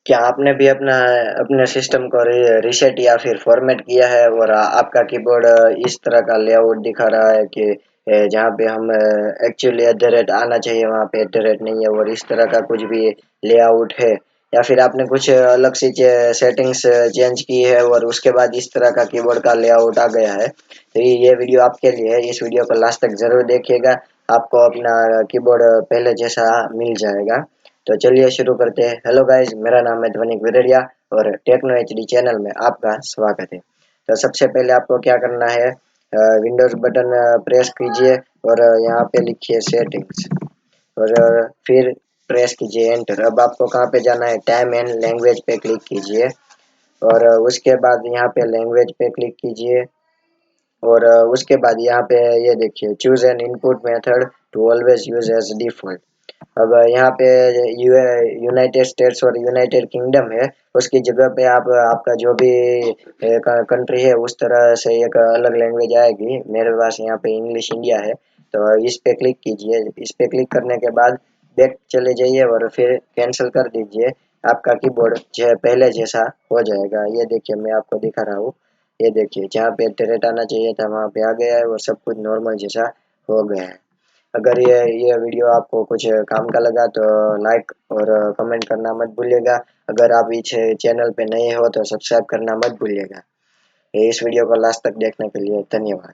क्या आपने भी अपने सिस्टम को रीसेट या फिर फॉर्मेट किया है और आपका कीबोर्ड इस तरह का लेआउट दिखा रहा है कि जहाँ पे हम एक्चुअली एट द रेट आना चाहिए वहाँ पे एट द रेट नहीं है और इस तरह का कुछ भी लेआउट है, या फिर आपने कुछ अलग सी सेटिंग्स चेंज की है और उसके बाद इस तरह का कीबोर्ड का लेआउट आ गया है, तो ये वीडियो आपके लिए है। इस वीडियो को लास्ट तक जरूर देखिएगा, आपको अपना कीबोर्ड पहले जैसा मिल जाएगा। तो चलिए शुरू करते हैं। हेलो गाइज, मेरा नाम है ध्वनिक विरेरिया और टेक्नो एचडी चैनल में आपका स्वागत है। तो सबसे पहले आपको क्या करना है, विंडोज बटन प्रेस कीजिए और यहाँ पे लिखिए सेटिंग्स और फिर प्रेस कीजिए एंटर। अब आपको कहाँ पे जाना है, टाइम एंड लैंग्वेज पे क्लिक कीजिए और उसके बाद यहाँ पे लैंग्वेज पे क्लिक कीजिए और उसके बाद यहाँ पे ये देखिए choose an input method to always use as default. अब यहाँ पे यूनाइटेड स्टेट्स और यूनाइटेड किंगडम है, उसकी जगह पे आप आपका जो भी कंट्री है उस तरह से एक अलग लैंग्वेज आएगी। मेरे पास यहाँ पे इंग्लिश इंडिया है, तो इस पे क्लिक कीजिए। इस पे क्लिक करने के बाद बैक चले जाइए और फिर कैंसिल कर दीजिए। आपका कीबोर्ड जो पहले जैसा हो जाएगा। ये देखिए मैं आपको दिखा रहा हूँ, ये देखिए जहाँ पे टेरेट आना चाहिए था वहाँ पे आ गया है और सब कुछ नॉर्मल जैसा हो गया है। अगर ये वीडियो आपको कुछ काम का लगा तो लाइक और कमेंट करना मत भूलिएगा। अगर आप इस चैनल पे नए हो तो सब्सक्राइब करना मत भूलिएगा। इस वीडियो को लास्ट तक देखने के लिए धन्यवाद।